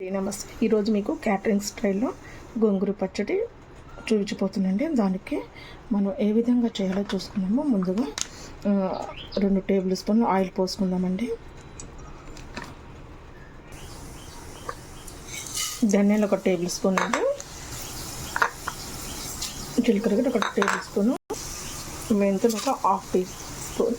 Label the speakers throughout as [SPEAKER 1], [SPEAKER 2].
[SPEAKER 1] నమస్తే. ఈరోజు మీకు క్యాటరింగ్ స్టైల్లో గోంగూర పచ్చడి చూపించిపోతుందండి. దానికి మనం ఏ విధంగా చేయాలో చూసుకున్నాము. ముందుగా 2 టేబుల్ స్పూన్లు ఆయిల్ పోసుకుందామండి. ధనియాలు 1 టేబుల్ స్పూన్ అండి, జీలకర్ర 1 టేబుల్ స్పూను, మెంతులు 1/2 టీ స్పూన్,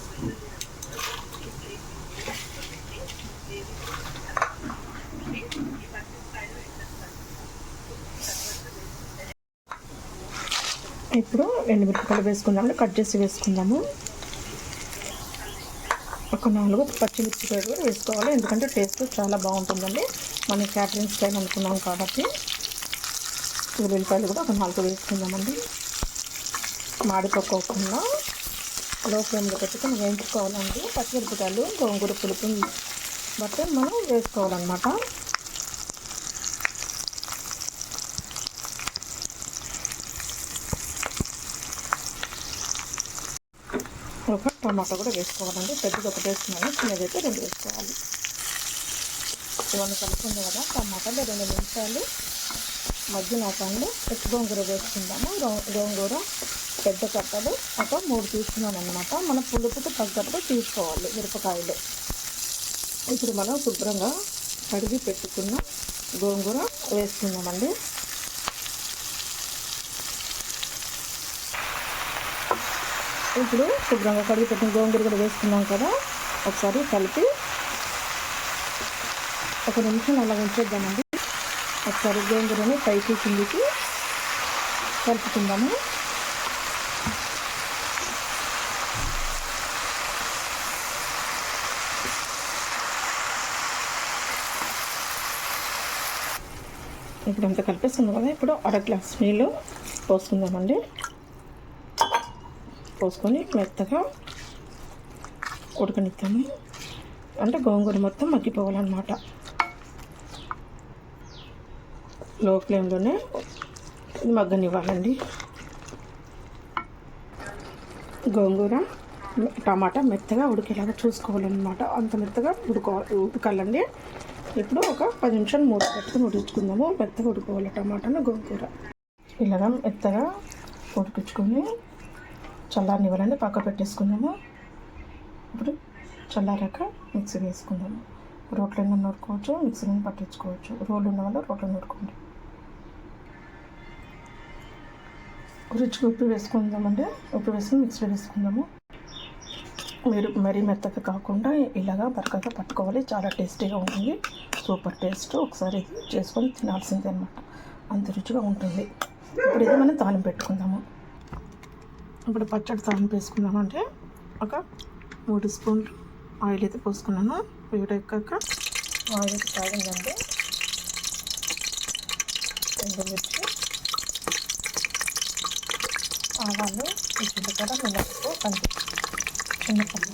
[SPEAKER 1] ఇప్పుడు ఎండుమిరపకాయలు వేసుకుందాము. కట్ చేసి వేసుకుందాము. ఒక 4 పచ్చిమిర్చికాయలు కూడా వేసుకోవాలి, ఎందుకంటే టేస్ట్ చాలా బాగుంటుందండి. మనం క్యాటరింగ్ స్టైల్ అనుకున్నాం కాబట్టి. ఉల్లిపాయలు కూడా ఒక 4 వేసుకుందామండి. మాడిపోకుండా లో ఫ్లేమ్లో పెట్టుకొని వేయించుకోవాలండి. పచ్చిమిరపకాయలు గోంగూర పులుపు బట్టి మనం వేసుకోవాలన్నమాట. ఒక టమాటా కూడా వేసుకోవాలండి. పెద్దది 1 వేసుకున్నాను, చిన్నదైతే 2 వేసుకోవాలి. ఇవన్నీ కలుపుకుంది కదా. టమాటాలు 2 నిమిషాలు మగ్గినాకండి గోంగూర వేసుకుందాము. గోంగూర పెద్ద కట్టలు ఒక 3 తీసుకున్నాను అనమాట. మన పులుపుకు తగ్గట్టుగా తీసుకోవాలి మిరపకాయలు. ఇప్పుడు మనం శుభ్రంగా కడిగి పెట్టుకున్న గోంగూర వేసుకుందామండి. ఇప్పుడు శుభ్రంగా కడిగి పెట్టిన గోంగూర కూడా వేసుకున్నాం కదా. ఒకసారి కలిపి 1 నిమిషం అలా ఉంచేద్దామండి. ఒకసారి గోంగూరని పైకి కిందికి కలుపుకుందాము. ఇప్పుడు అంతా కలిపేస్తున్నాం కదా. ఇప్పుడు 1/2 గ్లాస్ నీళ్ళు పోసుకుందామండి. పోసుకొని మెత్తగా ఉడకనిస్తాము. అంటే గోంగూర మొత్తం మగ్గిపోవాలన్నమాట. లో ఫ్లేమ్లోనే మగ్గనివ్వాలండి. గోంగూర టమాటా మెత్తగా ఉడికేలాగా చూసుకోవాలన్నమాట. అంత మెత్తగా ఉడకాలండి. ఇప్పుడు ఒక 10 నిమిషాలు మూత పెట్టుకుని ఉడికించుకుందాము. మెత్తగా ఉడుకోవాలి టమాటాను గోంగూర. ఇలాగా మెత్తగా ఉడికించుకొని చల్లారనివ్వాలండి. పక్క పెట్టేసుకుందాము. ఇప్పుడు చల్లారాక మిక్సీ వేసుకుందాము. రోట్లైనా నూరుకోవచ్చు, మిక్సీని పట్టించుకోవచ్చు. రోలు ఉన్న వాళ్ళు రోట్లో నూరుకోండి. రుచికి ఉప్పు వేసుకుందామండి. ఉప్పు వేసుకుని మిక్సీలో వేసుకుందాము. మీరు మరీ మెత్తగా కాకుండా ఇలాగా బరకగా పట్టుకోవాలి. చాలా టేస్టీగా ఉంటుంది. Super taste. ఒకసారి చేసుకొని తినాల్సిందే అన్నమాట. అంత రుచిగా ఉంటుంది. ఇప్పుడు ఇది మనం తాలింపు పెట్టుకుందాము. ఇప్పుడు పచ్చడి తాలింపు వేసుకుందామంటే ఒక 3 స్పూన్లు ఆయిల్ అయితే పోసుకున్నాను. వేడెక్కాక ఆయిల్ అయితే తాగిందండి. ఎండుమిర్చి, ఆవాలు, జీలకర్ర, మినపప్పు, శనగపప్పు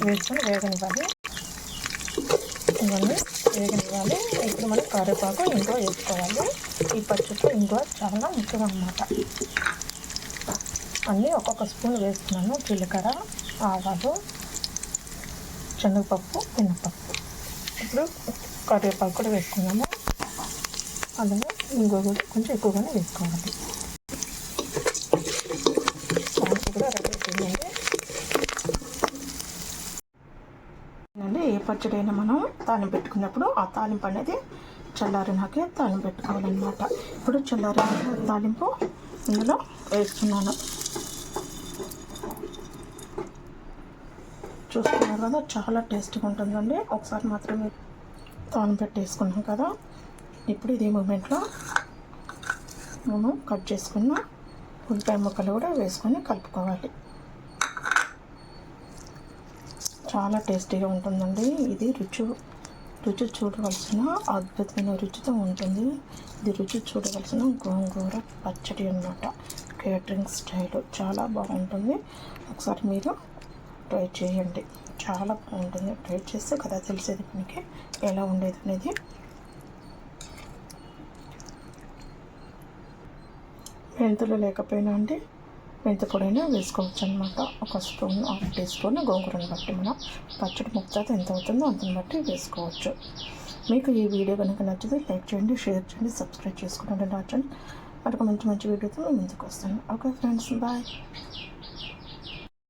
[SPEAKER 1] వేసుకొని వేగనివ్వాలి. ఇవన్నీ వేగనివ్వాలి. ఇప్పుడు మనం కరివేపాకు ఇంగువ వేసుకోవాలి. ఈ పచ్చడిలో ఇంగువ చాలా ముఖ్యం అన్నమాట. అన్నీ ఒక్కొక్క స్పూన్ వేసుకున్నాను. జీలకర్ర, ఆవాలు, శనగపప్పు, మినపప్పు. ఇప్పుడు కరివేపాకు కూడా వేసుకున్నాము. అలాగే ఇంగువ కూడా కొంచెం ఎక్కువగానే వేసుకోవాలి. సాల్ట్ కూడా రెడీ అయిపోయిందండి. ఏ పచ్చడి అయినా మనం తాలింపు పెట్టుకున్నప్పుడు ఆ తాలింపు అనేది చల్లారినాకే తాలింపు పెట్టుకోవాలన్నమాట. ఇప్పుడు చల్లారిన తాలింపు ఇందులో వేస్తున్నాను. చూస్తున్నారు కదా, చాలా టేస్ట్గా ఉంటుందండి. ఒకసారి మాత్రమే తాలింపు పెట్టేసుకున్నాం కదా. ఇప్పుడు ఇదే మూమెంట్లో మనం కట్ చేసుకున్న ఉల్లిపాయ ముక్కలు కూడా వేసుకొని కలుపుకోవాలి. చాలా టేస్టీగా ఉంటుందండి. ఇది రుచి చూడవలసిన అద్భుతమైన రుచితో ఉంటుంది. ఇది రుచి చూడవలసిన గోంగూర పచ్చడి అన్నమాట. కేటరింగ్ స్టైల్ చాలా బాగుంటుంది. ఒకసారి మీరు ట్రై చేయండి. చాలా బాగుంటుంది. ట్రై చేస్తే కదా తెలిసేది మనకి ఎలా ఉండేది అనేది. మెంతులు లేకపోయినా అండి మెంతి పొడైనా వేసుకోవచ్చు అనమాట. 1 స్పూన్ 1/2 టీ స్పూన్ గోంగూరని బట్టి మనం పచ్చడి ముక్తాత ఎంత అవుతుందో అంతని బట్టి వేసుకోవచ్చు. మీకు ఈ వీడియో కనుక నచ్చితే లైక్ చేయండి, షేర్ చేయండి, సబ్స్క్రైబ్ చేసుకోండి నా ఛానల్. మరొక మంచి మంచి వీడియోతో మేము ముందుకు వస్తాను. Okay friends, bye.